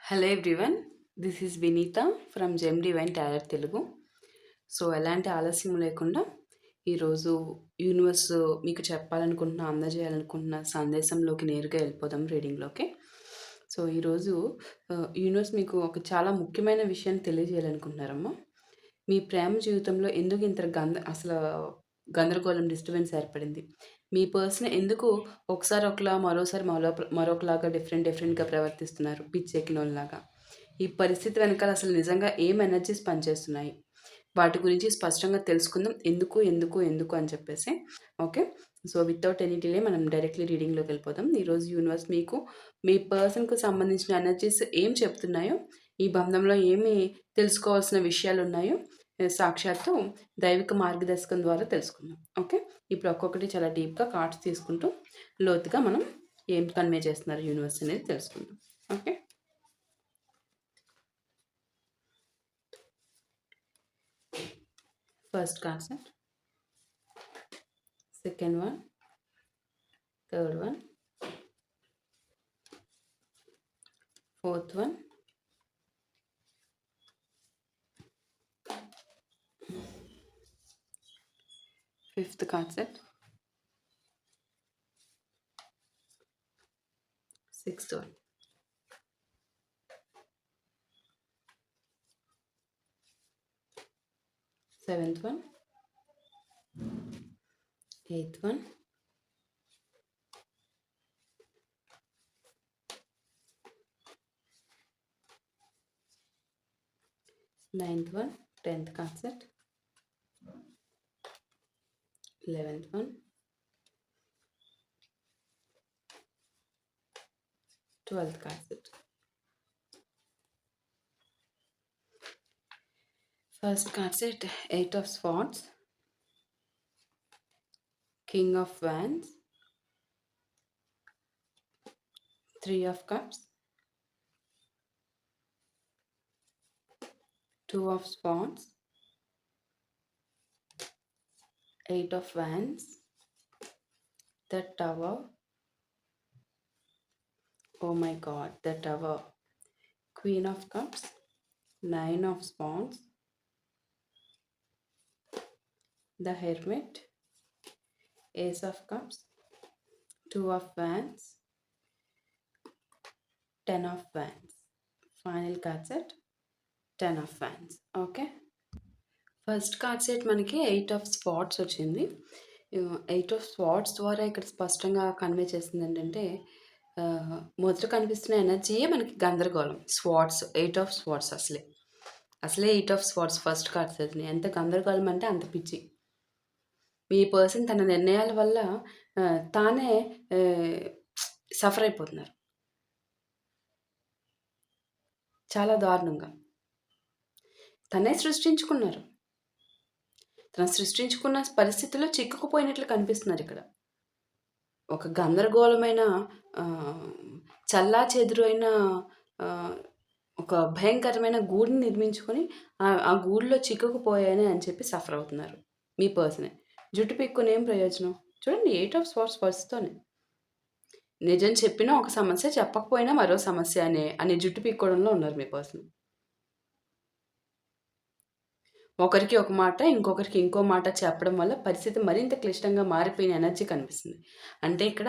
Hello everyone, this is Vineeta from gem divine talent Telugu. So ఎలాంటి ఆలస్యం లేకుండా ఈరోజు యూనివర్స్ మీకు చెప్పాలనుకుంటున్న అందజేయాలనుకుంటున్న సందేశంలోకి నేరుగా వెళ్ళిపోదాం రీడింగ్లోకి. సో ఈరోజు యూనివర్స్ మీకు ఒక చాలా ముఖ్యమైన విషయాన్ని తెలియజేయాలనుకుంటున్నారమ్మా. మీ ప్రేమ జీవితంలో ఎందుకు ఇంత గందరగోళం డిస్టర్బెన్స్ ఏర్పడింది? మీ పర్సన్ ఎందుకు ఒకసారి ఒకలా మరోసారి మరొకలాగా డిఫరెంట్‌గా ప్రవర్తిస్తున్నారు పిచ్చెక్కినోళ్ళలాగా? ఈ పరిస్థితి వెనకాల అసలు నిజంగా ఏం ఎనర్జీస్ పనిచేస్తున్నాయి? వాటి గురించి స్పష్టంగా తెలుసుకుందాం. ఎందుకు అని చెప్పేసి. Okay. So without any delay మనం డైరెక్ట్‌లీ రీడింగ్‌లోకి వెళ్ళిపోదాం. ఈరోజు యూనివర్స్ మీకు మీ పర్సన్‌కు సంబంధించిన ఎనర్జీస్ ఏం చెప్తున్నాయో, ఈ బంధంలో ఏమి తెలుసుకోవాల్సిన విషయాలున్నాయో సాక్షాత్తు దైవిక మార్గదర్శకం ద్వారా తెలుసుకుందాం. ఓకే. ఇప్పుడు ఒక్కొక్కటి చాలా డీప్‌గా కార్డ్స్ తీసుకుంటూ లోతుగా మనం ఏం కన్వే చేస్తున్నారు యూనివర్స్ అనేది తెలుసుకుందాం. Okay. First card sir, second one, third one, fourth one, fifth card set, sixth one, seventh one, eighth one, ninth one, 10th card set, 11th one, 12th card set. First card set, 8 of Swords, King of Wands, 3 of Cups, 2 of Swords, 8 of Wands, the Tower, oh my god, the Tower, Queen of Cups, 9 of Swords, the Hermit, Ace of Cups, 2 of Wands, 10 of Wands. Final card set, 10 of Wands. Okay. First card set మనకి 8 of spots వచ్చింది. 8 of spots ద్వారా ఇక్కడ స్పష్టంగా convey చేస్తుంది ఏంటంటే, మొదట కనిపిస్తున్న ఎనర్జీయే మనకి గందరగోళం. స్వాట్స్, 8 ఆఫ్ స్వాట్స్ అసలే 8 ఆఫ్ స్వాట్స్ ఫస్ట్ కార్డ్ సెట్ని. ఎంత గందరగోళం అంటే అంత పిచ్చి. మీ పర్సన్ తన నిర్ణయాల వల్ల తానే సఫర్ అయిపోతున్నారు చాలా దారుణంగా. తనే సృష్టించుకున్నారు. తను సృష్టించుకున్న పరిస్థితుల్లో చిక్కుకుపోయినట్లు కనిపిస్తున్నారు ఇక్కడ. ఒక గందరగోళమైన చల్లా చెదురు అయిన ఒక భయంకరమైన గూడుని నిర్మించుకొని ఆ గూడులో చిక్కుకుపోయానే అని చెప్పి సఫర్ అవుతున్నారు మీ పర్సనే. జుట్టు పీక్కుని ఏం ప్రయోజనం? చూడండి, 8 ఆఫ్ స్వార్డ్స్ పర్స్తోనే నిజం చెప్పినా ఒక సమస్య, చెప్పకపోయినా మరో సమస్య అనే జుట్టు పీక్కోవడంలో ఉన్నారు మీ పర్సన్. ఒకరికి ఒక మాట, ఇంకొకరికి ఇంకో మాట చెప్పడం వల్ల పరిస్థితి మరింత క్లిష్టంగా మారిపోయిన ఎనర్జీ కనిపిస్తుంది. అంటే ఇక్కడ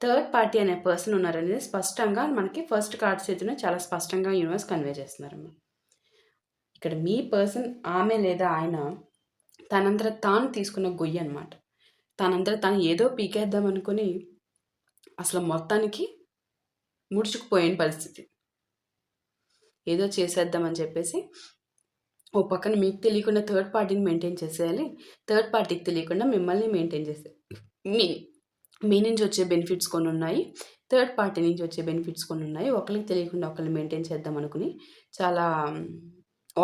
థర్డ్ పార్టీ అనే పర్సన్ ఉన్నారనేది స్పష్టంగా మనకి ఫస్ట్ కార్డ్ చేతిలో చాలా స్పష్టంగా యూనివర్స్ కన్వే చేస్తున్నారమ్మా. ఇక్కడ మీ పర్సన్, ఆమె లేదా ఆయన తనంతట తాను తీసుకున్న గొయ్యి అనమాట. తనంతట తాను ఏదో పీకేద్దాం అనుకుని అసలు మొత్తానికి ముడుచుకుపోయిన పరిస్థితి. ఏదో చేసేద్దామని చెప్పేసి ఓ పక్కన మీకు తెలియకుండా థర్డ్ పార్టీని మెయింటైన్ చేసేయాలి, థర్డ్ పార్టీకి తెలియకుండా మిమ్మల్ని మెయింటైన్ చేసేయాలి. మీ నుంచి వచ్చే బెనిఫిట్స్ కొన్ని ఉన్నాయి, థర్డ్ పార్టీ నుంచి వచ్చే బెనిఫిట్స్ కొన్ని ఉన్నాయి. ఒకరికి తెలియకుండా ఒకరిని మెయింటైన్ చేద్దాం అనుకుని చాలా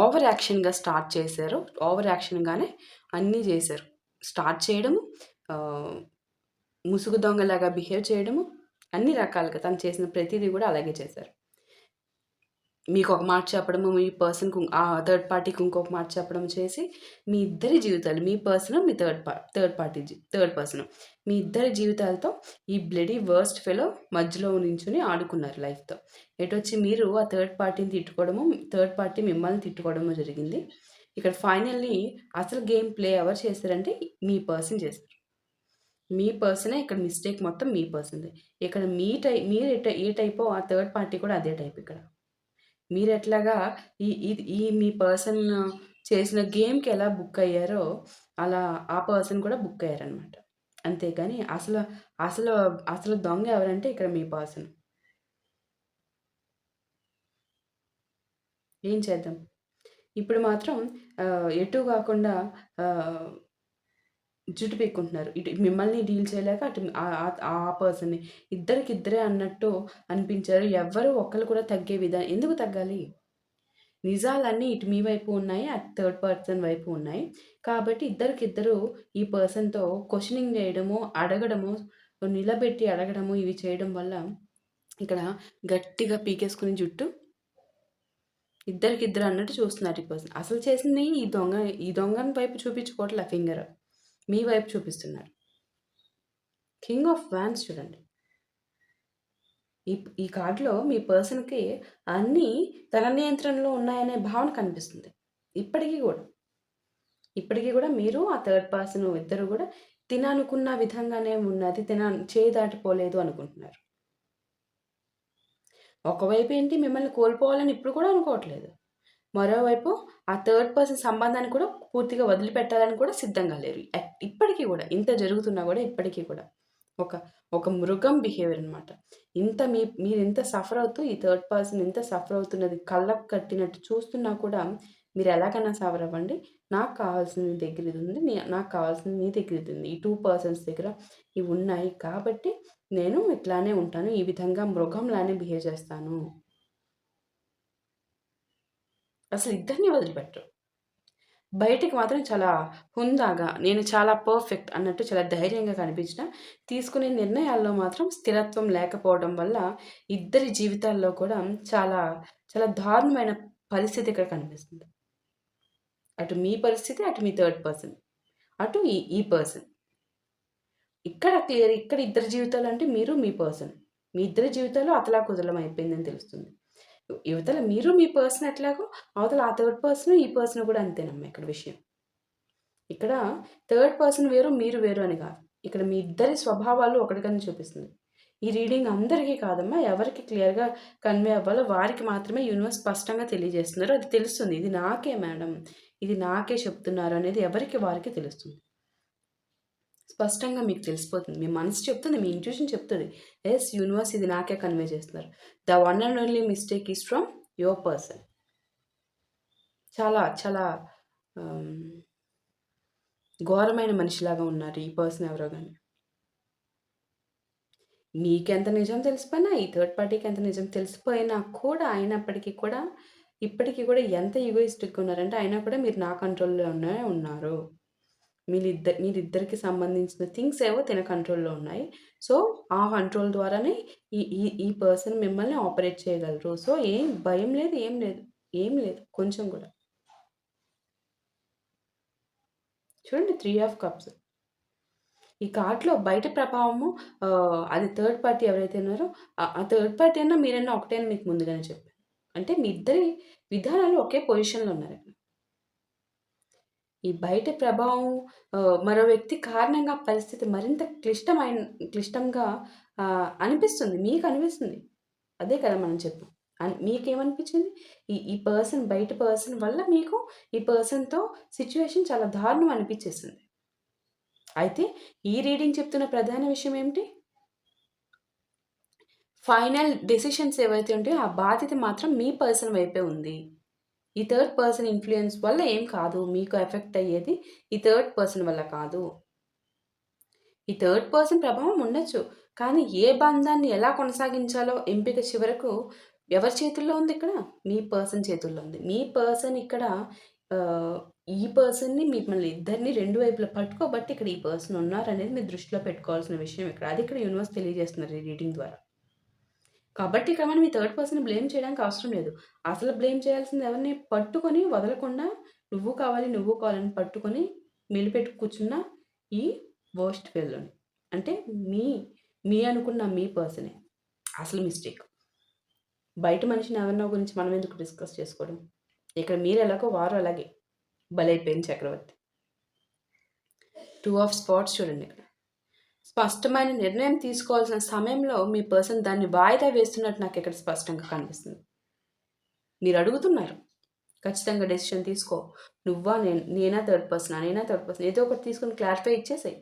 ఓవర్ యాక్షన్గా స్టార్ట్ చేశారు. ఓవర్ యాక్షన్గానే అన్నీ చేశారు. స్టార్ట్ చేయడము, ముసుగు దొంగలాగా బిహేవ్ చేయడము, అన్ని రకాలుగా తను చేసిన ప్రతిదీ కూడా అలాగే చేశారు. మీకు ఒక మాట చెప్పడము, మీ పర్సన్‌కి ఆ థర్డ్ పార్టీకి ఇంకొక మాట చెప్పడం చేసి, మీ ఇద్దరి జీవితాలు, మీ పర్సన్, మీ థర్డ్ పర్సన్, మీ ఇద్దరి జీవితాలతో ఈ బ్లడీ వర్స్ట్ ఫెలో మధ్యలో నించొని ఆడుకున్నారు లైఫ్‌తో. ఎటొచ్చి మీరు ఆ థర్డ్ పార్టీని తిట్టుకోవడము, థర్డ్ పార్టీ మిమ్మల్ని తిట్టుకోవడము జరిగింది. ఇక్కడ ఫైనల్లీ అసలు గేమ్ ప్లే ఎవరు చేశారంటే మీ పర్సన్ చేశారు. మీ పర్సనే ఇక్కడ మిస్టేక్ మొత్తం మీ పర్సన్‌దే. ఇక్కడ మీరు ఏ టైపో ఆ థర్డ్ పార్టీ కూడా అదే టైప్ ఇక్కడ. మీరెట్లాగా ఈ మీ పర్సన్ చేసిన గేమ్‌కి ఎలా బుక్ అయ్యారో, అలా ఆ పర్సన్ కూడా బుక్ అయ్యారనమాట. అంతేగాని అసలు అసలు దొంగ ఎవరంటే ఇక్కడ మీ పర్సన్. ఏం చేద్దాం? ఇప్పుడు మాత్రం ఎటూ కాకుండా ఆహ్, జుట్టు పీక్కుంటున్నారు. ఇటు మిమ్మల్ని డీల్ చేయలేక అటు ఆ పర్సన్‌ని. ఇద్దరికిద్దరే అన్నట్టు అనిపించారు. ఎవ్వరు ఒకళ్ళు కూడా తగ్గే ఎందుకు తగ్గాలి? నిజాలన్నీ ఇటు మీ వైపు ఉన్నాయి. అటు థర్డ్ పర్సన్ వైపు ఉన్నాయి. కాబట్టి ఇద్దరికిద్దరు ఈ పర్సన్‌తో క్వెషనింగ్ చేయడము, అడగడము, నిలబెట్టి అడగడము ఇవి చేయడం వల్ల ఇక్కడ గట్టిగా పీకేసుకుని జుట్టు ఇద్దరికిద్దరు అన్నట్టు చూస్తున్నారు ఈ పర్సన్. అసలు చేసింది ఈ దొంగని వైపు చూపించుకోవట్లే ఫింగర్. మీ వైపు చూపిస్తున్నారు. కింగ్ ఆఫ్ వాండ్స్ చూడండి. ఈ ఈ కార్డ్‌లో మీ పర్సన్‌కి అన్నీ తన నియంత్రణలో ఉన్నాయనే భావన కనిపిస్తుంది. ఇప్పటికి గూడా. ఇప్పటికి గూడా మీరు ఆ థర్డ్ పర్సన్ ఇద్దరు గూడా తిననుకున్న విధంగానే ఉన్నది. చేయి దాటిపోలేదు అనుకుంటున్నారు. ఒకవైపు ఏంటి మిమ్మల్ని కోల్పోవాలని ఇప్పుడు కూడా అనుకోవట్లేదు. మరోవైపు ఆ థర్డ్ పర్సన్ సంబంధాన్ని కూడా పూర్తిగా వదిలిపెట్టాలని కూడా సిద్ధంగా లేరు. ఇప్పటికి గూడా ఇంత జరుగుతున్నా గూడా ఇప్పటికి కూడా. ఒక ఒక మృగం బిహేవియర్ అనమాట. మీరింత సఫర్ అవుతూ ఈ థర్డ్ పర్సన్ ఇంత సఫర్ అవుతున్నది కళ్ళకు కట్టినట్టు చూస్తున్నా కూడా మీరు ఎలాగైనా సఫర్ అవ్వండి. నాకు కావాల్సింది నీ దగ్గర ఇది ఉంది. నాకు కావాల్సింది నీ దగ్గర ఇది ఉంది. ఈ 2 పర్సన్స్ దగ్గర ఇవి ఉన్నాయి. కాబట్టి నేను ఇట్లానే ఉంటాను. ఈ విధంగా మృగంలానే బిహేవ్ చేస్తాను. అసలు ఇద్దరిని వదిలిపెట్టరు. బయటికి మాత్రం చాలా హుందాగా, నేను చాలా పర్ఫెక్ట్ అన్నట్టు చాలా ధైర్యంగా కనిపించినా, తీసుకునే నిర్ణయాల్లో మాత్రం స్థిరత్వం లేకపోవడం వల్ల ఇద్దరి జీవితాల్లో కూడా చాలా, చాలా దారుణమైన పరిస్థితి ఇక్కడ కనిపిస్తుంది. అటు మీ పరిస్థితి, అటు మీ థర్డ్ పర్సన్, అటు ఈ పర్సన్. ఇక్కడ క్లియర్ ఇక్కడ ఇద్దరి జీవితాలంటే మీరు, మీ పర్సన్. మీ ఇద్దరి జీవితాలు అతలాకుతలం అయిపోయిందని తెలుస్తుంది. యువతల మీరు మీ పర్సన్ ఎట్లాగో, అవతల ఆ థర్డ్ పర్సన్, ఈ పర్సన్ కూడా అంతేనమ్మా ఇక్కడ విషయం. ఇక్కడ థర్డ్ పర్సన్ వేరు, మీరు వేరు అని కాదు. ఇక్కడ మీ ఇద్దరి స్వభావాలు ఒకటికని చూపిస్తుంది. ఈ రీడింగ్ అందరికీ కాదమ్మా. ఎవరికి క్లియర్‌గా కన్వే అవ్వాలో వారికి మాత్రమే యూనివర్స్ స్పష్టంగా తెలియజేస్తున్నారు. అది తెలుస్తుంది. ఇది నాకే మేడం, ఇది నాకే చెప్తున్నారు అనేది ఎవరికి వారికి తెలుస్తుంది. స్పష్టంగా మీకు తెలిసిపోతుంది. మీ మనసు చెప్తుంది, మీ ఇంట్యూషన్ చెప్తది. యెస్, యూనివర్స్ ఇది నాకే కన్వే చేస్తున్నారు. The one and only mistake is from your person. చాలా చాలా ఆహ్, ఘోరమైన మనిషిలాగా ఉన్నారు ఈ పర్సన్ ఎవరో గాని. మీకెంత నిజం తెలిసిపోయినా, ఈ థర్డ్ పార్టీకి ఎంత నిజం తెలిసిపోయినా కూడా అయినప్పటికీ కూడా, ఇప్పటికి కూడా ఎంత ఈగోయిస్టిక్‌గా ఉన్నారంటే, అయినా కూడా మీరు నా కంట్రోల్‌లోనే ఉన్నారు. మీరిద్దరికి సంబంధించిన థింగ్స్ ఏవో తిన కంట్రోల్‌లో ఉన్నాయి. సో, ఆ కంట్రోల్ ద్వారానే ఈ ఈ ఈ పర్సన్ మిమ్మల్ని ఆపరేట్ చేయగలరు. సో, ఏం భయం లేదు, ఏం లేదు. ఏం లేదు కొంచెం కూడా. చూడండి 3 ఆఫ్ కప్స్. ఈ కార్డ్‌లో బయట ప్రభావము అది థర్డ్ పార్టీ ఎవరైతే ఉన్నారో ఆ థర్డ్ పార్టీ అన్నా మీరన్నా ఒకటే అని మీకు ముందుగానే చెప్పాను. అంటే మీ ఇద్దరి విధానాలు ఒకే పొజిషన్‌లో ఉన్నారిక్కడ. ఈ బయట ప్రభావం మరో వ్యక్తి కారణంగా పరిస్థితి మరింత క్లిష్టంగా అనిపిస్తుంది. మీకనిపిస్తుంది. అదే కదా మనం చెప్పాం. మీకేమనిపించింది? ఈ పర్సన్ బయట పర్సన్ వల్ల మీకు ఈ పర్సన్‌తో సిట్యుయేషన్ చాలా దారుణం అనిపిచ్చేసింది. అయితే ఈ రీడింగ్ చెప్తున్న ప్రధాన విషయం ఏమిటి? ఫైనల్ డెసిషన్స్ ఏవైతే ఉంటాయో ఆ బాధ్యత మాత్రం మీ పర్సన్ వైపే ఉంది. ఈ థర్డ్ పర్సన్ ఇన్‌ఫ్లూయన్స్ వల్ల ఏం కాదు. మీకు ఎఫెక్ట్ అయ్యేది ఈ థర్డ్ పర్సన్ వల్ల కాదు. ఈ థర్డ్ పర్సన్ ప్రభావం ఉండొచ్చు. కానీ ఏ బంధాన్ని ఎలా కొనసాగించాలో ఎంపిక చివరకు ఎవరి చేతుల్లో ఉంది ఇక్కడ? మీ పర్సన్ చేతుల్లో ఉంది. మీ పర్సన్ ఇక్కడ ఆహ్, ఈ పర్సన్‌ని మిమ్మల్ని ఇద్దరిని 2 వైపులా పట్టుకోబట్టి ఇక్కడ ఈ పర్సన్ ఉన్నారనేది మీరు దృష్టిలో పెట్టుకోవాల్సిన విషయం ఇక్కడ. అది ఇక్కడ యూనివర్స్ తెలియజేస్తున్నారు ఈ రీడింగ్ ద్వారా. కాబట్టి ఇక్కడ మనం ఈ థర్డ్ పర్సన్‌ని బ్లేమ్ చేయడానికి అవసరం లేదు. అసలు బ్లేమ్ చేయాల్సింది ఎవరిని? పట్టుకొని వదలకుండా నువ్వు కావాలి, నువ్వు కావాలని పట్టుకొని మెలిపెట్టి కూర్చున్న ఈ వరస్ట్ ఫెలోని. అంటే మీ, మీ అనుకున్న మీ పర్సనే అసలు మిస్టేక్. బయట మనిషిని ఎవరినో గురించి మనం ఎందుకు డిస్కస్ చేసుకోవడం? ఇక్కడ మీరు ఎలాగో వారు అలాగే. బలైపోయింది చక్రవర్తి. 2 ఆఫ్ స్పాట్స్ చూడండి ఇక్కడ. స్పష్టమైన నిర్ణయం తీసుకోవాల్సిన సమయంలో మీ పర్సన్ దాన్ని వాయిదా వేస్తున్నట్టు నాకు ఇక్కడ స్పష్టంగా కనిపిస్తుంది. మీరు అడుగుతున్నారు. ఖచ్చితంగా డెసిషన్ తీసుకో. నువ్వా నేనా థర్డ్ పర్సనా? నేనా థర్డ్ పర్సన్? ఏదో ఒకటి తీసుకొని క్లారిఫై ఇచ్చేసేయి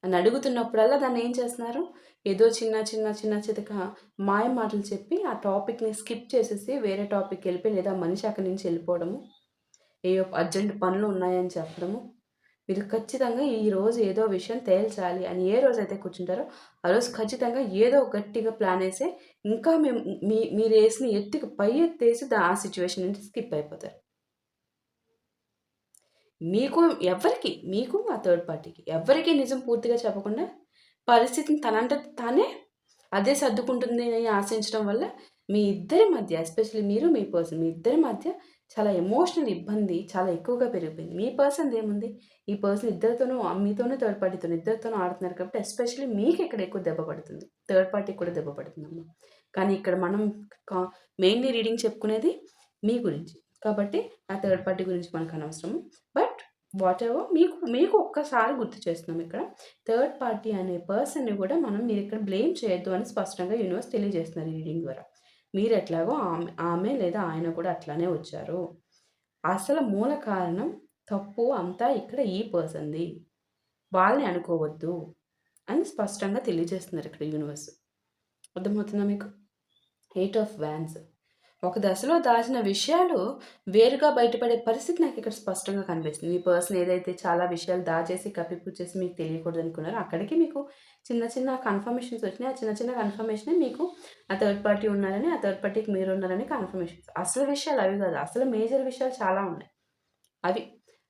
అని అడుగుతున్నప్పుడల్లా దాన్ని ఏం చేస్తున్నారు? ఏదో చిన్న చితక మాయ మాటలు చెప్పి ఆ టాపిక్‌ని స్కిప్ చేసేసి వేరే టాపిక్‌కి వెళ్ళిపోయి లేదా మనిషి అక్కడి నుంచి వెళ్ళిపోవడము. ఏయో అర్జెంట్ పనులు ఉన్నాయని చెప్పడము. మీరు ఖచ్చితంగా ఈరోజు ఏదో విషయం తేల్చాలి అని ఏ రోజైతే కూర్చుంటారో ఆ రోజు ఖచ్చితంగా ఏదో గట్టిగా ప్లాన్ వేసి ఇంకా మేము మీరు వేసిన ఎత్తుకి పై ఎత్తేసి ఆ సిచ్యువేషన్ నుంచి స్కిప్ అయిపోతారు. మీకు ఎవ్వరికి మీకు ఆ థర్డ్ పార్టీకి ఎవ్వరికీ నిజం పూర్తిగా చెప్పకుండా పరిస్థితిని తనంతట తానే అదే సర్దుకుంటుంది అని ఆశించడం వల్ల మీ ఇద్దరి మధ్య ఎస్పెషల్లీ మీరు మీ పర్సన్ మీ ఇద్దరి మధ్య చాలా ఎమోషనల్ ఇబ్బంది చాలా ఎక్కువగా పెరిగిపోయింది. మీ పర్సన్‌ది ఏముంది? ఈ పర్సన్ ఇద్దరితోనూ మీతోనూ థర్డ్ పార్టీతోను ఇద్దరితోనూ ఆడుతున్నారు కాబట్టి ఎస్పెషల్లీ మీకు ఇక్కడ ఎక్కువ దెబ్బ పడుతుంది. థర్డ్ పార్టీకి కూడా దెబ్బ పడుతుందమ్మా. కానీ ఇక్కడ మనం కా మెయిన్‌లీ రీడింగ్ చెప్పుకునేది మీ గురించి. కాబట్టి ఆ థర్డ్ పార్టీ గురించి మనకు అనవసరము. బట్ వాటెవర్ మీకు ఒక్కసారి గుర్తు చేస్తున్నాం ఇక్కడ. థర్డ్ పార్టీ అనే పర్సన్‌ని కూడా మీరు ఇక్కడ బ్లేమ్ చేయొద్దు అని స్పష్టంగా యూనివర్స్ తెలియజేస్తున్నారు ఈ రీడింగ్ ద్వారా. మీరు ఎట్లాగో ఆమె లేదా ఆయన కూడా అట్లానే వచ్చారు. అసలు మూల కారణం తప్పు అంతా ఇక్కడ ఈ పర్సన్‌ది. వాళ్ళని అనుకోవద్దు అని స్పష్టంగా తెలియజేస్తున్నారు ఇక్కడ యూనివర్స్. అర్థమవుతుందా మీకు? 8 ఆఫ్ వ్యాన్స్. ఒక దశలో దాచిన విషయాలు వేరుగా బయటపడే పరిస్థితి నాకు ఇక్కడ స్పష్టంగా కనిపిస్తుంది. మీ పర్సన్ ఏదైతే చాలా విషయాలు దాచేసి కప్పిపుచ్చేసి మీకు తెలియకూడదు అనుకున్నారో అక్కడికి మీకు చిన్న కన్ఫర్మేషన్స్ వచ్చినాయి. ఆ చిన్న కన్ఫర్మేషనే మీకు ఆ థర్డ్ పార్టీ ఉన్నారని, ఆ థర్డ్ పార్టీకి మీరు ఉన్నారని కన్ఫర్మేషన్స్. అసలు విషయాలు అవి కాదు. అసలు మేజర్ విషయాలు చాలా ఉన్నాయి.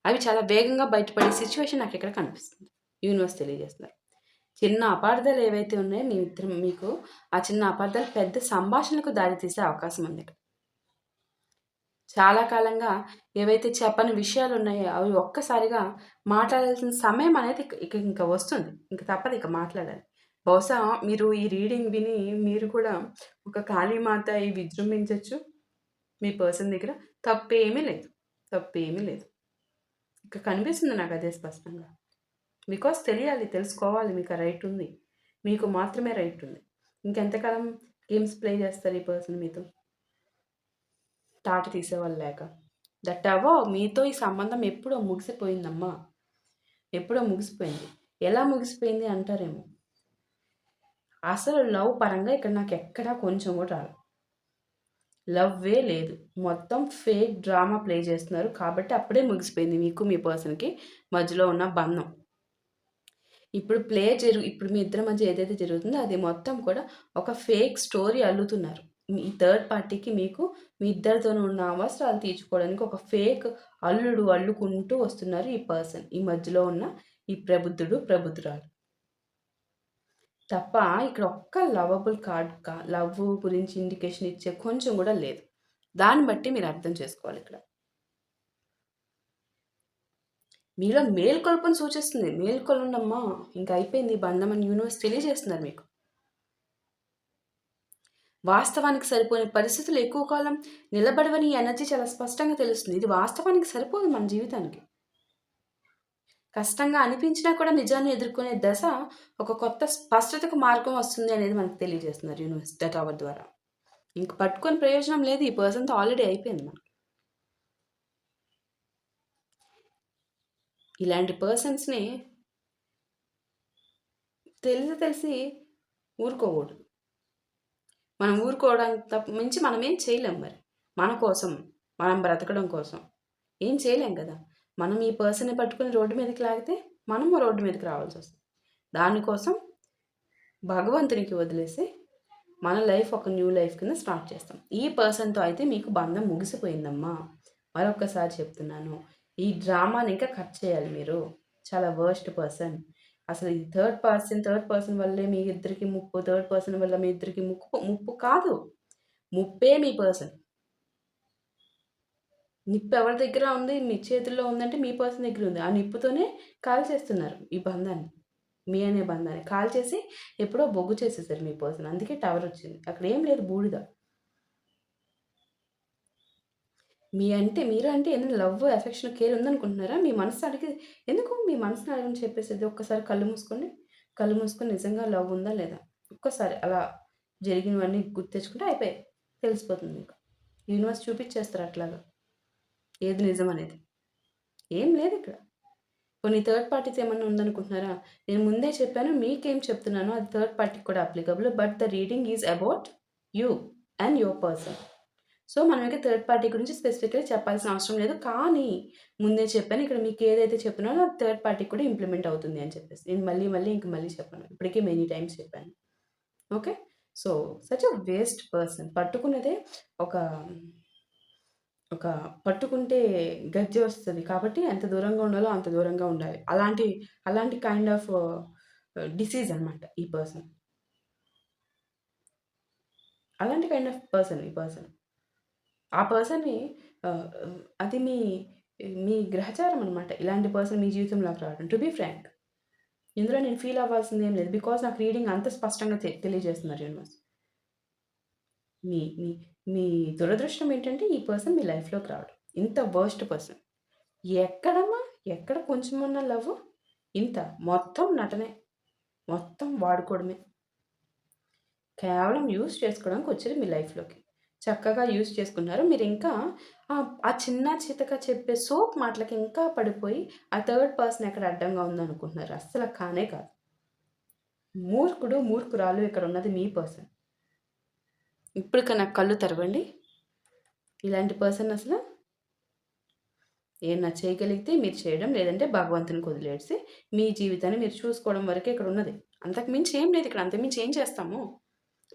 అవి చాలా వేగంగా బయటపడే సిచ్యువేషన్ నాకు ఇక్కడ కనిపిస్తుంది. యూనివర్స్ తెలియజేస్తున్నారు. చిన్న అపార్థాలు ఏవైతే ఉన్నాయో మీకు ఆ చిన్న అపార్థాలు పెద్ద సంభాషణకు దారితీసే అవకాశం ఉంది ఇక్కడ. చాలా కాలంగా ఏవైతే చెప్పని విషయాలు ఉన్నాయో అవి ఒక్కసారిగా మాట్లాడాల్సిన సమయం అనేది ఇంకా వస్తుంది. ఇంక తప్పదు ఇక మాట్లాడాలి. బహుశా మీరు ఈ రీడింగ్ విని మీరు కూడా ఒక కాళీమాత అయి విజృంభించొచ్చు మీ పర్సన్ దగ్గర. తప్పేమీ లేదు. తప్పేమీ లేదు. ఇక కనిపిస్తుంది నాకు అదే స్పష్టంగా. బికాస్ తెలియాలి, తెలుసుకోవాలి మీకు ఆ రైట్ ఉంది. మీకు మాత్రమే రైట్ ఉంది. ఇంకెంతకాలం గేమ్స్ ప్లే చేస్తారు ఈ పర్సన్ మీతో? తాట తీసేవాళ్ళు లేక. దట్ మీతో ఈ సంబంధం ఎప్పుడో ముగిసిపోయిందమ్మా. ఎప్పుడో ముగిసిపోయింది. ఎలా ముగిసిపోయింది అంటారేమో. అసలు లవ్ పరంగా ఇక్కడ నాకు ఎక్కడా కొంచెం కూడా రాదు. లవ్వే లేదు. మొత్తం ఫేక్ డ్రామా ప్లే చేస్తున్నారు కాబట్టి అప్పుడే ముగిసిపోయింది మీకు మీ పర్సన్‌కి మధ్యలో ఉన్న బంధం. ఇప్పుడు మీ ఇద్దరి మధ్య ఏదైతే జరుగుతుందో అది మొత్తం కూడా ఒక ఫేక్ స్టోరీ అల్లుతున్నారు. ఈ థర్డ్ పార్టీకి మీకు మీ ఇద్దరితోనూ ఉన్న అవసరాలు తీర్చుకోవడానికి ఒక ఫేక్ అల్లుకుంటూ వస్తున్నారు ఈ పర్సన్. ఈ మధ్యలో ఉన్న ఈ ప్రబుద్ధుడు, ప్రబుద్ధురాలు. తప్ప ఇక్కడ ఒక్క లవబుల్ లవ్ గురించి ఇండికేషన్ ఇచ్చే కొంచెం కూడా లేదు. దాన్ని బట్టి మీరు అర్థం చేసుకోవాలి ఇక్కడ. మీలో మేల్కొల్పుని సూచిస్తుంది. మేల్కొలండమ్మా ఇంక అయిపోయింది బంధం అని యూనివర్స్ తెలియజేస్తున్నారు మీకు. వాస్తవానికి సరిపోని పరిస్థితులు ఎక్కువ కాలం నిలబడవని ఎనర్జీ చాలా స్పష్టంగా తెలుస్తుంది. ఇది వాస్తవానికి సరిపోదు మన జీవితానికి. కష్టంగా అనిపించినా కూడా నిజాన్ని ఎదుర్కొనే దశ ఒక కొత్త స్పష్టతకు మార్గం వస్తుంది అనేది మనకు తెలియజేస్తున్నారు యూనివర్స్ టవర్ ద్వారా. ఇంక పట్టుకొని ప్రయోజనం లేదు. ఈ పర్సన్తో ఆల్రెడీ అయిపోయింది మనకు. ఇలాంటి పర్సన్స్ని తెలిసి ఊరుకోకూడదు. మనం ఊరుకోవడానికి తప్ప మించి మనం ఏం చేయలేం. మరి మన కోసం మనం బ్రతకడం కోసం ఏం చేయలేం కదా. మనం ఈ పర్సన్ని పట్టుకుని రోడ్డు మీదకి లాగితే మనము రోడ్డు మీదకి రావాల్సి వస్తుంది. దానికోసం భగవంతునికి వదిలేసి మన లైఫ్ ఒక న్యూ లైఫ్ కింద స్టార్ట్ చేస్తాం. ఈ పర్సన్తో అయితే మీకు బంధం ముగిసిపోయిందమ్మా. మరొకసారి చెప్తున్నాను, ఈ డ్రామాని ఇంకా కట్ చేయాలి మీరు. చాలా వర్స్ట్ పర్సన్. అసలు ఇది థర్డ్ పర్సన్ వల్లే మీ ఇద్దరికి ముప్పు, థర్డ్ పర్సన్ వల్ల మీ ఇద్దరికి ముప్పు కాదు. ముప్పే మీ పర్సన్. నిప్పు ఎవరి దగ్గర ఉంది? మీ చేతుల్లో ఉందంటే మీ పర్సన్ దగ్గర ఉంది. ఆ నిప్పుతోనే కాల్చేస్తున్నారు ఈ బంధాన్ని. మీ అనే బంధాన్ని. కాల్చేసి ఎప్పుడో బొగ్గు చేసేసారు మీ పర్సన్. అందుకే టవర్ వచ్చింది. అక్కడ ఏం లేదు బూడిద. మీరు అంటే ఏదైనా లవ్, ఎఫెక్షన్, కేర్ ఉందనుకుంటున్నారా? మీ మనసు అడిగి ఎందుకు మీ మనసుని అడగని చెప్పేసేది. ఒక్కసారి కళ్ళు మూసుకోండి. కళ్ళు మూసుకొని నిజంగా లవ్ ఉందా లేదా? ఒక్కసారి అలా జరిగినవన్నీ గుర్తు తెచ్చుకుంటే అయిపోయాయి. తెలిసిపోతుంది మీకు. యూనివర్స్ చూపిచ్చేస్తారు అట్లాగా. ఏది నిజం అనేది. ఏం లేదు ఇక్కడ. పోనీ థర్డ్ పార్టీస్ ఏమన్నా ఉందనుకుంటున్నారా? నేను ముందే చెప్పాను. మీకేం చెప్తున్నానో అది థర్డ్ పార్టీకి కూడా applicable. But the reading is about you and your person. So, మనమైతే థర్డ్ పార్టీ గురించి స్పెసిఫిక్‌గా చెప్పాల్సిన అవసరం లేదు. కానీ ముందే చెప్పాను. ఇక్కడ మీకు ఏదైతే చెప్తున్నానో అది థర్డ్ పార్టీకి కూడా ఇంప్లిమెంట్ అవుతుంది అని చెప్పేసి. నేను మళ్ళీ చెప్పను. ఇప్పటికే మెనీ టైమ్స్ చెప్పాను. Okay. So, such a waste person. పట్టుకున్నదే ఒక ఒక పట్టుకుంటే గజ్జె వస్తది. కాబట్టి ఎంత దూరంగా ఉండాలో అంత దూరంగా ఉండాలి. అలాంటి కైండ్ ఆఫ్ డిసీజ్ అనమాట ఈ పర్సన్. అలాంటి కైండ్ ఆఫ్ పర్సన్ ఈ పర్సన్. ఆ పర్సన్‌ని ఆహ్, అది మీ గ్రహచారం అనమాట. ఇలాంటి పర్సన్ మీ జీవితంలోకి రావడం. To be frank. ఇందులో నేను ఫీల్ అవ్వాల్సిందేం లేదు. బికాజ్ నాకు రీడింగ్ అంత స్పష్టంగా తెలియజేస్తున్నారు యూనివర్స్. మీ మీ మీ దురదృష్టం ఏంటంటే ఈ పర్సన్ మీ లైఫ్‌లోకి రావడం. ఇంత వర్స్ట్ పర్సన్. ఎక్కడమ్మా? ఎక్కడ కొంచెమన్నా లవ్వు? ఇంత. మొత్తం నటనే. మొత్తం వాడుకోవడమే. కేవలం యూజ్ చేసుకోవడానికి వచ్చారు మీ లైఫ్‌లోకి. చక్కగా యూజ్ చేసుకున్నారు. మీరింకా ఆ చిన్న చితక చెప్పే సోప్ మాటలకి ఇంకా పడిపోయి, ఆ థర్డ్ పర్సన్ ఎక్కడ అడ్డంగా ఉందనుకుంటున్నారు. అస్సలు కానే కాదు. మూర్ఖుడు, మూర్ఖురాలు ఇక్కడున్నది మీ పర్సన్. ఇప్పటికి కళ్ళు తెరవండి. ఇలాంటి పర్సన్ అసలు ఏమన్నా చేయగలిగితే మీరు చేయడం, లేదంటే భగవంతునికి వదిలేసి మీ జీవితాన్ని మీరు చూసుకోవడం వరకే ఇక్కడున్నది. అంతకు మించి ఏం లేదు ఇక్కడ. అంతకు మించి ఏం చేస్తాము?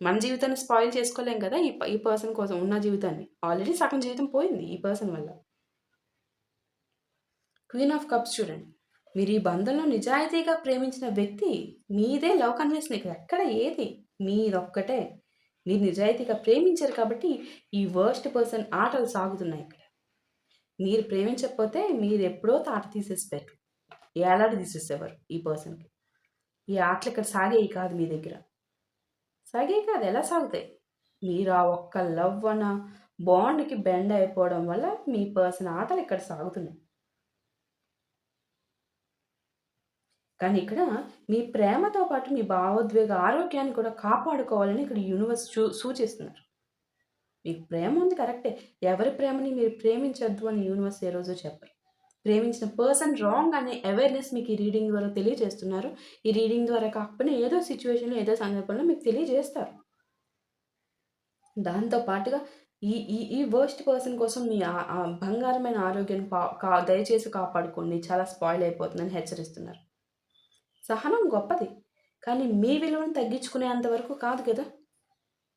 మన జీవితాన్ని స్పాయిల్ చేసుకోలేం కదా! ఈ పర్సన్ కోసం ఉన్న జీవితాన్ని. ఆల్రెడీ సగం జీవితం పోయింది ఈ పర్సన్ వల్ల. క్వీన్ ఆఫ్ కప్స్ చూడండి. మీరు ఈ బంధంలో నిజాయితీగా ప్రేమించిన వ్యక్తి మీదే లవ్ కన్ఫెషన్ ఇక్కడ ఎక్కడ ఏది? మీదొక్కటే. మీరు నిజాయితీగా ప్రేమించారు కాబట్టి ఈ వర్స్ట్ పర్సన్ ఆటలు సాగుతున్నాయి ఇక్కడ. మీరు ప్రేమించకపోతే మీరెప్పుడో తాట తీసేసిపోయారు. ఏలాడ తీసేసేవారు ఈ పర్సన్‌కి. ఈ ఆటలు ఇక్కడ సాగేయి కాదు మీ దగ్గర. సాగేయి కాదు. ఎలా సాగుతాయి? మీరు ఆ ఒక్క లవ్ అన్న బాండ్‌కి బెండ్ అయిపోవడం వల్ల మీ పర్సన్ ఆటలు ఇక్కడ సాగుతున్నాయి. కానీ ఇక్కడ మీ ప్రేమతో పాటు మీ భావోద్వేగ ఆరోగ్యాన్ని కూడా కాపాడుకోవాలని ఇక్కడ యూనివర్స్ సూచిస్తున్నారు. మీకు ప్రేమ ఉంది కరెక్టే. ఎవరి ప్రేమని మీరు ప్రేమించొద్దు అని యూనివర్స్ ఏ రోజు చెప్పరు. ప్రేమించిన పర్సన్ రాంగ్ అనే అవేర్‌నెస్ మీకు ఈ రీడింగ్ ద్వారా తెలియజేస్తున్నారు. ఈ రీడింగ్ ద్వారా కాకపోయినా ఏదో సిట్యుయేషన్‌లో, ఏదో సందర్భంలో మీకు తెలియజేస్తారు. దాంతో పాటుగా ఈ ఈ ఈ వర్స్ట్ పర్సన్ కోసం మీ బంగారమైన ఆరోగ్యాన్ని దయచేసి కాపాడుకోండి. చాలా స్పాయిల్ అయిపోతుందని హెచ్చరిస్తున్నారు. సహనం గొప్పది. కానీ మీ విలువను తగ్గించుకునేంత వరకు కాదు కదా!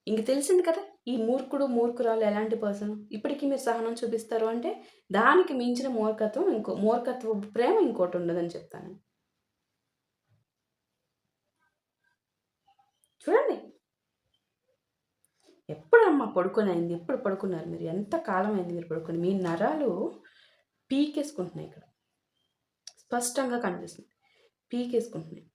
ఇంక తెలిసింది కదా! ఈ మూర్ఖుడు, మూర్ఖురాలు ఎలాంటి పర్సన్. ఇప్పటికి మీరు సహనం చూపిస్తారు అంటే, దానికి మించిన మూర్ఖత్వపు ప్రేమ ఇంకోటుండదని చెప్తాను. చూడండి. ఎప్పుడమ్మా పడుకొనయింది? ఎప్పుడు పడుకున్నారు మీరు? ఎంత కాలమైంది మీరు పడుకొని? మీ నరాలు పీకేసుకుంటున్నాయి ఇక్కడ. స్పష్టంగా కనిపిస్తుంది. పీకేసుకుంటున్నాయి.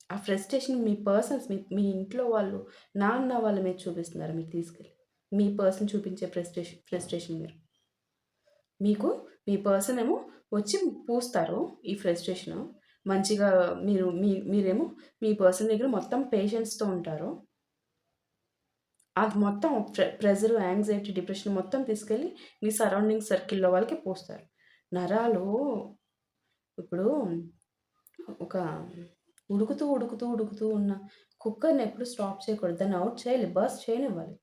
ఆ ఫ్రస్ట్రేషన్ మీ పర్సన్స్ మీ ఇంట్లో వాళ్ళు, నాన్న వాళ్ళ మీద చూపిస్తున్నారు మీరు తీసుకెళ్ళి. మీ పర్సన్ చూపించే ఫ్రస్ట్రేషన్ మీరు. మీకు మీ పర్సన్ ఏమో వచ్చి పూస్తారు ఈ ఫ్రస్ట్రేషను. మంచిగా మీరేమో మీ పర్సన్ దగ్గర మొత్తం పేషెన్స్‌తో ఉంటారు. అది మొత్తం ప్రెషర్, యాంగ్జైటీ, డిప్రెషన్ మొత్తం తీసుకెళ్ళి మీ సరౌండింగ్ సర్కిల్‌లో వాళ్ళకి పూస్తారు. నరాలు ఇప్పుడు ఒక ఉడుకుతూ ఉన్న కుక్కర్‌ని ఎప్పుడు స్టాప్ చేయకూడదు. దాన్ని అవుట్ చేయాలి. బర్స్ట్ చేయనివ్వాలి.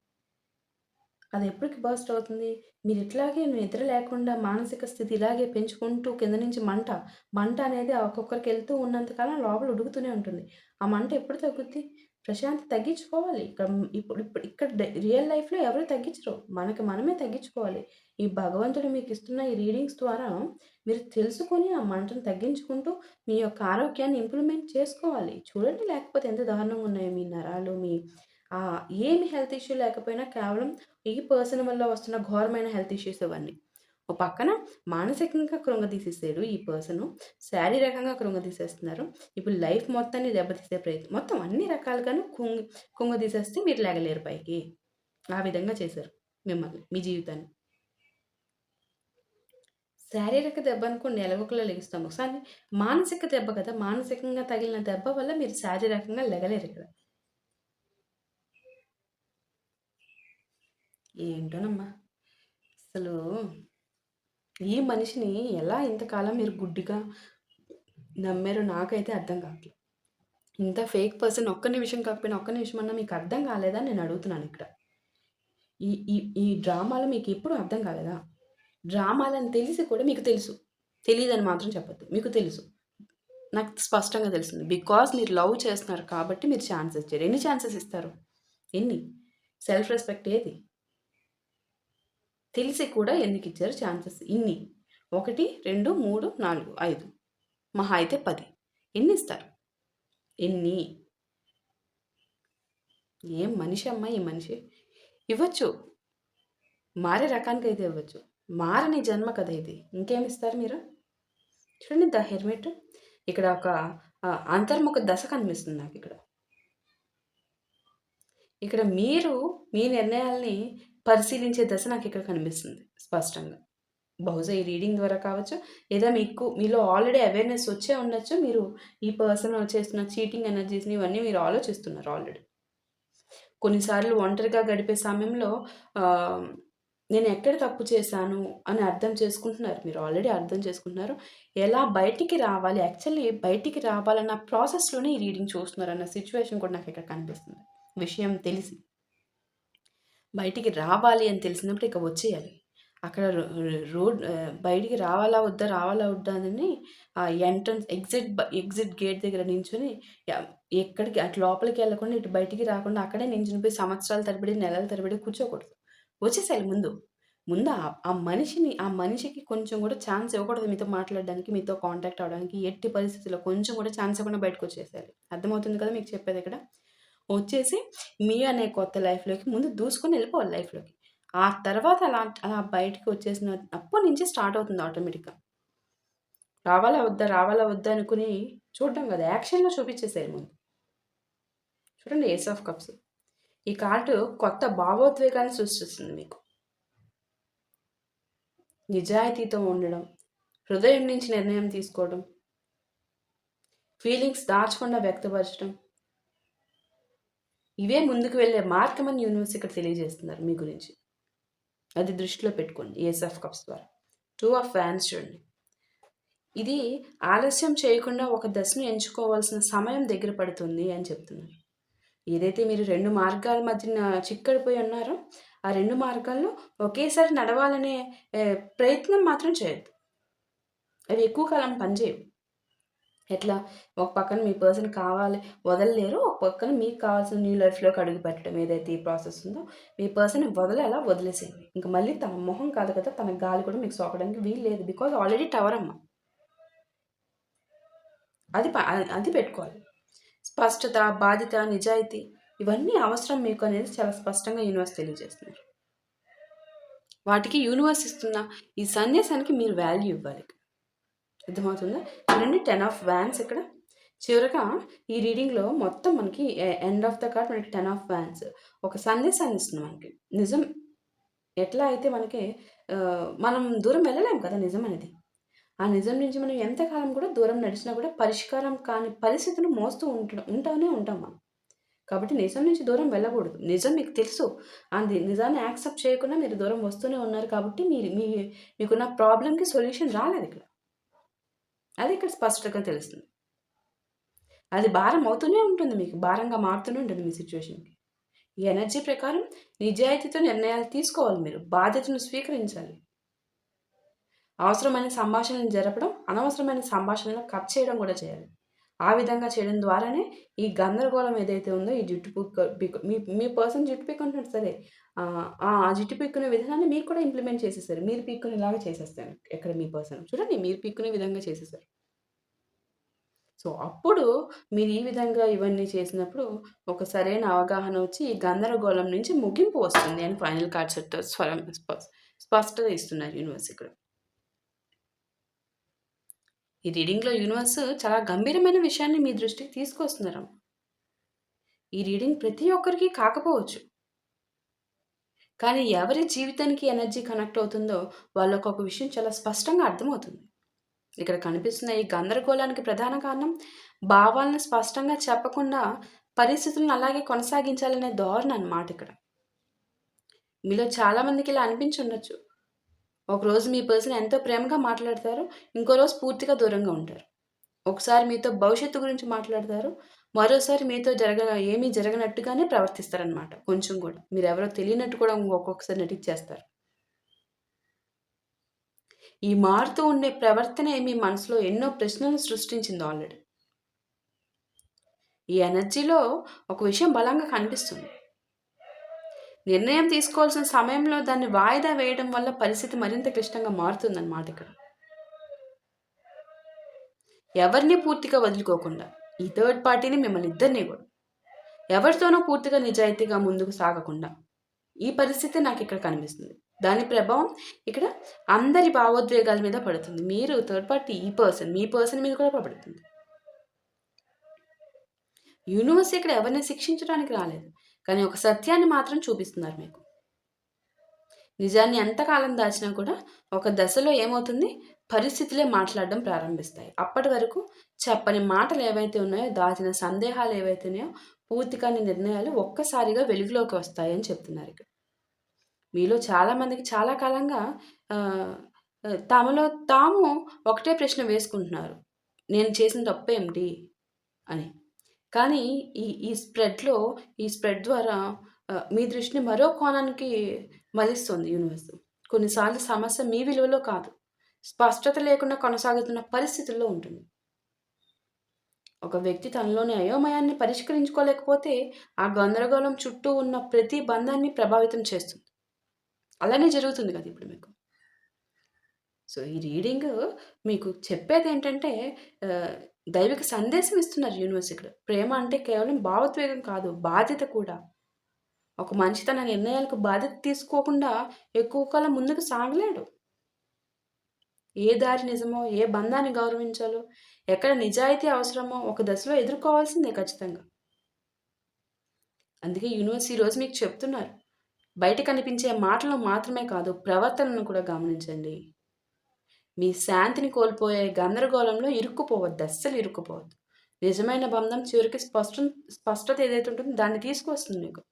అది ఎప్పటికి బర్స్ట్ అవుతుంది? మీరు ఇట్లాగే నిద్ర లేకుండా మానసిక స్థితి ఇలాగే పెంచుకుంటూ కింద నుంచి మంట అనేది ఆ కుక్కర్‌కెళ్తూ ఉన్నంత కాలం లోపల ఉడుకుతూనే ఉంటుంది. ఆ మంట ఎప్పుడు తగ్గుద్ది? ప్రశాంతత తగ్గించుకోవాలి. ఇప్పుడు ఇప్పుడు ఇక్కడ రియల్ లైఫ్‌లో ఎవరు తగ్గించరు. మనకి మనమే తగ్గించుకోవాలి. ఈ భగవంతుడు మీకిస్తున్న ఈ రీడింగ్స్ ద్వారా మీరు తెలుసుకొని ఆ మంటను తగ్గించుకుంటూ మీ యొక్క ఆరోగ్యాన్ని ఇంప్రూవ్‌మెంట్ చేసుకోవాలి. చూడండి లేకపోతే ఎంత దారుణంగా ఉన్నాయో మీ నరాలు, మీ ఏమి హెల్త్ ఇష్యూ లేకపోయినా కేవలం ఈ పర్సన్ వల్ల వస్తున్న ఘోరమైన హెల్త్ ఇష్యూస్ ఇవన్నీ. ఓ పక్కన మానసికంగా కృంగదీసేసాడు ఈ పర్సను. శారీరకంగా కృంగదీసేస్తున్నారు. ఇప్పుడు లైఫ్ మొత్తాన్ని దెబ్బతీసే ప్రయత్నం. మొత్తం అన్ని రకాలుగాను కుంగదీసేస్తే మీరు లెగలేరు పైకి. ఆ విధంగా చేశారు మిమ్మల్ని, మీ జీవితాన్ని. శారీరక దెబ్బ అనుకోండి ఎలాగోకలా లెగుస్తాం. ఒకసారి మానసిక దెబ్బ కదా! మానసికంగా తగిలిన దెబ్బ వల్ల మీరు శారీరకంగా లెగలేరిక్కడ. ఏంటోనమ్మా! అసలు ఈ మనిషిని ఎలా ఇంతకాలం మీరు గుడ్డిగా నమ్మారో నాకైతే అర్థం కావట్లేదు. ఇంత ఫేక్ పర్సన్ ఒక్క నిమిషం కాకపోయినా ఒక్క నిమిషమన్నా మీకు అర్థం కాలేదా అని నేను అడుగుతున్నాను ఇక్కడ. ఈ ఈ ఈ డ్రామాలు మీకు ఎప్పుడు అర్థం కాలేదా? డ్రామాలని తెలిసి కూడా మీకు తెలుసు. తెలీదని మాత్రం చెప్పొద్దు. మీకు తెలుసు. నాకు స్పష్టంగా తెలిసింది. బికాజ్ మీరు లవ్ చేస్తున్నారు కాబట్టి మీరు ఛాన్సెస్ ఇచ్చారు. ఎన్ని ఛాన్సెస్ ఇస్తారు? ఎన్ని? సెల్ఫ్ రెస్పెక్ట్ ఏది? తెలిసి కూడా ఎందుకిచ్చారు ఛాన్సెస్? ఇన్ని. 1, 2, 3, 4, 5 మహా అయితే 10 ఎన్నిస్తారు? ఎన్ని? ఏం మనిషి అమ్మా ఈ మనిషి? ఇవ్వచ్చు. మారే రకానికైతే ఇవ్వచ్చు. మారని జన్మ కదా ఇది. ఇంకేమిస్తారు మీరు? చూడండి 'ద హెర్మిట్' ఇక్కడ ఒక అంతర్ముఖ దశ కనిపిస్తుంది నాకిక్కడ. ఇక్కడ మీరు మీ నిర్ణయాల్ని పరిశీలించే దశ నాకిక్కడ కనిపిస్తుంది స్పష్టంగా. బహుశా ఈ రీడింగ్ ద్వారా కావచ్చు, లేదా మీలో ఆల్రెడీ అవేర్‌నెస్ వచ్చే ఉండొచ్చు. మీరు ఈ పర్సన్ చేస్తున్న చీటింగ్ ఎనర్జీస్‌ని ఇవన్నీ మీరు ఆలోచిస్తున్నారు ఆల్రెడీ. కొన్నిసార్లు ఒంటరిగా గడిపే సమయంలో నేను ఎక్కడ తప్పు చేశాను అని అర్థం చేసుకుంటున్నారు. మీరు ఆల్రెడీ అర్థం చేసుకుంటున్నారు. ఎలా బయటికి రావాలి, యాక్చువల్లీ బయటికి రావాలన్న ప్రాసెస్‌లోనే ఈ రీడింగ్ చూస్తున్నారన్న సిట్యుయేషన్ కూడా నాకిక్కడ కనిపిస్తుంది. విషయం తెలిసి. బయటికి రావాలి అని తెలిసినప్పుడు ఇక వచ్చేయాలి. అక్కడ రోడ్ బయటికి రావాలా వద్దా, రావాలా వద్దా అని ఎంట్రన్స్ ఎగ్జిట్ గేట్ దగ్గర నించొని ఎక్కడికి అటు లోపలికి వెళ్ళకుండా ఇటు బయటికి రాకుండా అక్కడే నించుని పోయి సంవత్సరాల తరబడి, నెలల తరబడి కూర్చోకూడదు. వచ్చేసేయాలి ముందు. ముందు ఆ మనిషికి కొంచెం కూడా ఛాన్స్ ఇవ్వకూడదు మీతో మాట్లాడడానికి, మీతో కాంటాక్ట్ అవ్వడానికి. ఎట్టి పరిస్థితుల్లో కొంచెం కూడా ఛాన్స్ ఇవ్వకుండా బయటకొచ్చేసేయాలి. అర్థమవుతుంది కదా మీకు చెప్పేది ఇక్కడ? వచ్చేసి మీ అనే కొత్త లైఫ్‌లోకి ముందు దూసుకొని వెళ్ళిపోవాలి లైఫ్‌లోకి. ఆ తర్వాత అలా బయటికి వచ్చేసిన అప్పటి నుంచి స్టార్ట్ అవుతుంది ఆటోమేటిక్‌గా. రావాలా వద్దా, రావాలా వద్దా అనుకుని చూడడం కాదు. యాక్షన్‌లో చూపించేసేయాలి ముందు. చూడండి ఏస్ ఆఫ్ కప్స్. ఈ కార్డు కొత్త భావోద్వేగాన్ని సృష్టిస్తుంది మీకు. నిజాయితీతో ఉండడం, హృదయం నుంచి నిర్ణయం తీసుకోవడం, ఫీలింగ్స్ దాచకుండా వ్యక్తపరచడం. ఇవే ముందుకు వెళ్ళే మార్గమని యూనివర్స్ ఇక్కడ తెలియజేస్తున్నారు మీ గురించి. అది దృష్టిలో పెట్టుకోండి ఏస్ ఆఫ్ కప్స్ ద్వారా. 2 ఆఫ్ వ్యాన్స్ చూడండి. ఇది ఆలస్యం చేయకుండా ఒక దశను ఎంచుకోవాల్సిన సమయం దగ్గర పడుతుంది అని చెప్తున్నారు. ఏదైతే మీరు 2 మార్గాల మధ్యన చిక్కడిపోయి ఉన్నారో, ఆ 2 మార్గాల్లో ఒకేసారి నడవాలనే ప్రయత్నం మాత్రం చేయొద్దు. అవి ఎక్కువ కాలం పనిచేయవు. ఎట్లా? ఒక పక్కన మీ పర్సన్ కావాలి వదలలేరు. ఒక పక్కన మీకు కావాల్సిన న్యూ లైఫ్‌లోకి అడుగు పెట్టడం ఏదైతే ఈ ప్రాసెస్ ఉందో, మీ పర్సన్‌ని వదిలేలా వదిలేసేయండి. ఇంక మళ్ళీ తన మొహం కాదు కదా! తన గాలి కూడా మీకు సోకడానికి వీలు లేదు. బికాజ్ ఆల్రెడీ టవర్ అమ్మ. అది పెట్టుకోవాలి. స్పష్టత, బాధ్యత, నిజాయితీ ఇవన్నీ అవసరం మీకు అనేది చాలా స్పష్టంగా యూనివర్స్ తెలియజేస్తున్నారు. వాటికి యూనివర్స్ ఇస్తున్న ఈ సందేశానికి మీరు వాల్యూ ఇవ్వాలి. అర్థమవుతుందా? చూడండి 10 ఆఫ్ వ్యాన్స్ ఇక్కడ. చివరగా ఈ రీడింగ్‌లో మొత్తం మనకి ఎండ్ ఆఫ్ ద కార్డ్ మనకి 10 ఆఫ్ వ్యాన్స్ ఒక సందేశాన్ని ఇస్తుంది మనకి. నిజం ఎట్లా అయితే మనకి మనం దూరం వెళ్ళలేం కదా నిజం అనేది. ఆ నిజం నుంచి మనం ఎంతకాలం కూడా దూరం నడిచినా కూడా పరిష్కారం కాని పరిస్థితిని మోస్తూ ఉంటానే ఉంటాం మనం. కాబట్టి నిజం నుంచి దూరం వెళ్ళకూడదు. నిజం మీకు తెలుసు. అది నిజాన్ని యాక్సెప్ట్ చేయకుండా మీరు దూరం వస్తూనే ఉన్నారు కాబట్టి మీకున్న ప్రాబ్లమ్‌కి సొల్యూషన్ రాలేదు ఇక్కడ. అది ఇక్కడ స్పష్టంగా తెలుస్తుంది. అది భారం అవుతూనే ఉంటుంది మీకు. భారంగా మారుతూనే ఉంటుంది మీ సిట్యుయేషన్‌కి. ఈ ఎనర్జీ ప్రకారం నిజాయితీతో నిర్ణయాలు తీసుకోవాలి మీరు. బాధ్యతను స్వీకరించాలి. అవసరమైన సంభాషణలు జరపడం, అనవసరమైన సంభాషణలను కట్ చేయడం కూడా చేయాలి. ఆ విధంగా చేయడం ద్వారానే ఈ గందరగోళం ఏదైతే ఉందో ఈ జుట్టు మీ పర్సన్ జుట్టు పీక్కుంటున్నాడు సరే. ఆ జుట్టు పీక్కునే విధానాన్ని మీకు కూడా ఇంప్లిమెంట్ చేసేసారు. మీరు పీక్కునేలాగా చేసేస్తారు. ఎక్కడ మీ పర్సన్ చూడండి మీరు పీక్కునే విధంగా చేసేసారు. సో, అప్పుడు మీరు ఈ విధంగా ఇవన్నీ చేసినప్పుడు ఒక సరైన అవగాహన వచ్చి ఈ గందరగోళం నుంచి ముగింపు వస్తుంది అని ఫైనల్ కార్డ్స్‌తో స్పష్టత ఇస్తున్నారు యూనివర్స్ ఇక్కడ. ఈ రీడింగ్‌లో యూనివర్స్ చాలా గంభీరమైన విషయాన్ని మీ దృష్టికి తీసుకొస్తున్నారమ్మ. ఈ రీడింగ్ ప్రతి ఒక్కరికి కాకపోవచ్చు. కానీ ఎవరి జీవితానికి ఎనర్జీ కనెక్ట్ అవుతుందో వాళ్ళకి ఒక విషయం చాలా స్పష్టంగా అర్థమవుతుంది. ఇక్కడ కనిపిస్తున్న ఈ గందరగోళానికి ప్రధాన కారణం భావాలను స్పష్టంగా చెప్పకుండా పరిస్థితులను అలాగే కొనసాగించాలనే ధోరణి అన్నమాట ఇక్కడ. మీలో చాలామందికి ఇలా అనిపించుండొచ్చు. ఒకరోజు మీ పర్సన్ ఎంతో ప్రేమగా మాట్లాడతారు. ఇంకో రోజు పూర్తిగా దూరంగా ఉంటారు. ఒకసారి మీతో భవిష్యత్తు గురించి మాట్లాడతారు. మరోసారి మీతో ఏమీ జరగనట్టుగానే ప్రవర్తిస్తారనమాట. కొంచెం కూడా. మీరెవరో తెలియనట్టు కూడా ఒక్కొక్కసారి నటించేస్తారు. ఈ మారుతూ ఉండే ప్రవర్తనే మీ మనసులో ఎన్నో ప్రశ్నలను సృష్టించింది ఆల్రెడీ. ఈ ఎనర్జీలో ఒక విషయం బలంగా కనిపిస్తుంది. నిర్ణయం తీసుకోవాల్సిన సమయంలో దాన్ని వాయిదా వేయడం వల్ల పరిస్థితి మరింత క్లిష్టంగా మారుతుందన్నమాట ఇక్కడ. ఎవరిని పూర్తిగా వదులుకోకుండా ఈ థర్డ్ పార్టీని మిమ్మల్ని ఇద్దరిని కూడా ఎవరితోనూ పూర్తిగా నిజాయితీగా ముందుకు సాగకుండా ఈ పరిస్థితి నాకు ఇక్కడ కనిపిస్తుంది. దాని ప్రభావం ఇక్కడ అందరి భావోద్వేగాల మీద పడుతుంది. మీరు థర్డ్ పార్టీ మీ పర్సన్ మీద కూడా పడుతుంది. యూనివర్స్ ఇక్కడ ఎవరిని శిక్షించడానికి రాలేదు, కానీ ఒక సత్యాన్ని మాత్రం చూపిస్తున్నారు మీకు. నిజాన్ని ఎంతకాలం దాచినా కూడా ఒక దశలో ఏమవుతుంది, పరిస్థితులే మాట్లాడడం ప్రారంభిస్తాయి. అప్పటి వరకు చెప్పని మాటలు ఏవైతే ఉన్నాయో, దాచిన సందేహాలు ఏవైతే ఉన్నాయో, పూర్తి కాని నిర్ణయాలు ఒక్కసారిగా వెలుగులోకి వస్తాయి అని చెప్తున్నారు ఇక్కడ. మీలో చాలామందికి చాలా కాలంగా తమలో తాము ఒకటే ప్రశ్న వేసుకుంటున్నారు, నేను చేసిన తప్పేమిటి అని. కానీ ఈ స్ప్రెడ్ ద్వారా మీ దృష్టిని మరో కోణానికి మలిస్తుంది యూనివర్స్. కొన్నిసార్లు సమస్య మీ విలువలో కాదు, స్పష్టత లేకుండా కొనసాగుతున్న పరిస్థితుల్లో ఉంటుంది. ఒక వ్యక్తి తనలోని అయోమయాన్ని పరిష్కరించుకోలేకపోతే ఆ గందరగోళం చుట్టూ ఉన్న ప్రతి బంధాన్ని ప్రభావితం చేస్తుంది. అలానే జరుగుతుంది కదా ఇప్పుడు మీకు. సో ఈ రీడింగ్ మీకు చెప్పేది ఏంటంటే దైవిక సందేశం ఇస్తున్నారు యూనివర్స్ ఇక్కడ. ప్రేమ అంటే కేవలం భావోద్వేగం కాదు, బాధ్యత కూడా. ఒక మనిషి తన నిర్ణయాలకు బాధ్యత తీసుకోకుండా ఎక్కువ కాలం ముందుకు సాగలేడు. ఏ దారి నిజమో, ఏ బంధాన్ని గౌరవించాలో, ఎక్కడ నిజాయితీ అవసరమో ఒక దశలో ఎదుర్కోవాల్సిందే ఖచ్చితంగా. అందుకే యూనివర్స్ ఈరోజు మీకు చెప్తున్నారు, బయట కనిపించే మాటలు మాత్రమే కాదు, ప్రవర్తనను కూడా గమనించండి. మీ శాంతిని కోల్పోయే గందరగోళంలో ఇరుక్కుపోవద్దు, అస్సలు ఇరుక్కుపోవద్దు. నిజమైన బంధం చివరికి స్పష్టత ఏదైతే ఉంటుందో దాన్ని తీసుకొస్తుంది మీకు.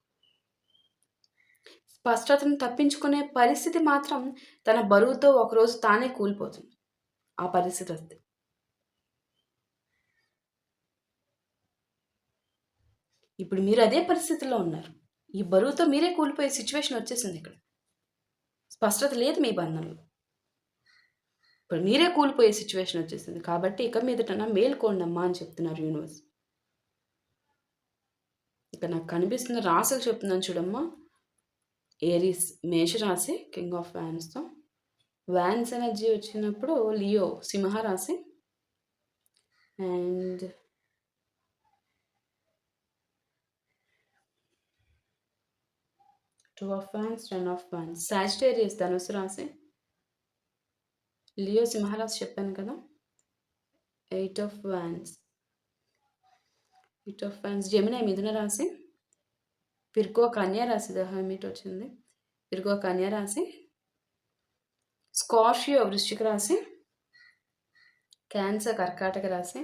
స్పష్టతను తప్పించుకునే పరిస్థితి మాత్రం తన బరువుతో ఒకరోజు తానే కూలిపోతుంది. ఆ పరిస్థితి వస్తే ఇప్పుడు మీరు అదే పరిస్థితిలో ఉన్నారు. ఈ బరువుతో మీరే కూలిపోయే సిచ్యువేషన్ వచ్చేసింది ఇక్కడ. స్పష్టత లేదు మీ బంధంలో. ఇప్పుడు మీరే కూలిపోయే సిచ్యువేషన్ వచ్చేసింది. కాబట్టి ఇక మీదట మేల్కోండమ్మా అని చెప్తున్నారు యూనివర్స్. ఇక నాకు కనిపిస్తున్న రాశులు చెప్తున్నాను చూడమ్మా. ఏరీస్ మేషరాశి కింగ్ ఆఫ్ వ్యాన్స్తో, వ్యాన్స్ ఎనర్జీ వచ్చినప్పుడు లియో సింహరాశి, and two of wands, 10 of wands Sagittarius ధనుసు రాశి, లియో సింహరాశి చెప్పాను కదా, 8 ఆఫ్ వ్యాన్స్ జెమిని మిథున రాశి, విర్గో కన్యా రాశి ద హెర్మిట్ వచ్చింది, విర్గో కన్యా రాశి, స్కార్పియో వృశ్చిక రాశి, క్యాన్సర్ కర్కాటక రాశి,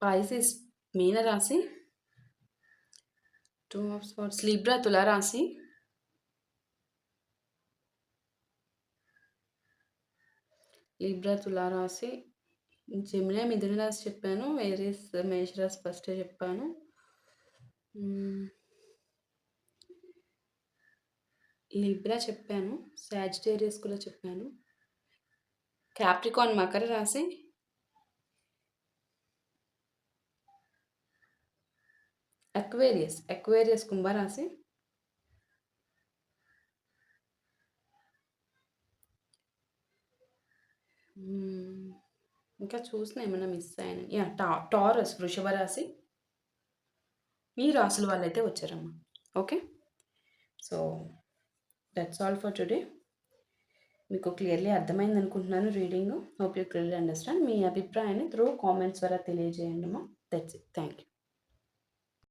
పైసిస్ మీన రాశి, 2 ఆఫ్ స్వార్డ్స్ లిబ్రా తులారాశి, జెమిని మిథున రాశి చెప్పాను, ఏరీస్ మేషరాశి ఫస్ట్ చెప్పాను, లిబ్రా చెప్పాను, సాజిటేరియస్ కూడా చెప్పాను, క్యాప్రికాన్ మకర రాశి, ఎక్వేరియస్ కుంభరాశి. హ్మ్. ఇంకా చూసినా ఏమన్నా మిస్ అయ్యాను. యాహ్! టారస్ వృషభ రాశి. ఈ రాసుల వాళ్ళైతే వచ్చారమ్మా. Okay. So, that's all for today. మీకు క్లియర్‌లీ అర్థమైందనుకుంటున్నాను reading. Hope you clearly understand. మీ అభిప్రాయాన్ని త్రూ కామెంట్స్ ద్వారా తెలియజేయండమ్మా. That's it. Thank you.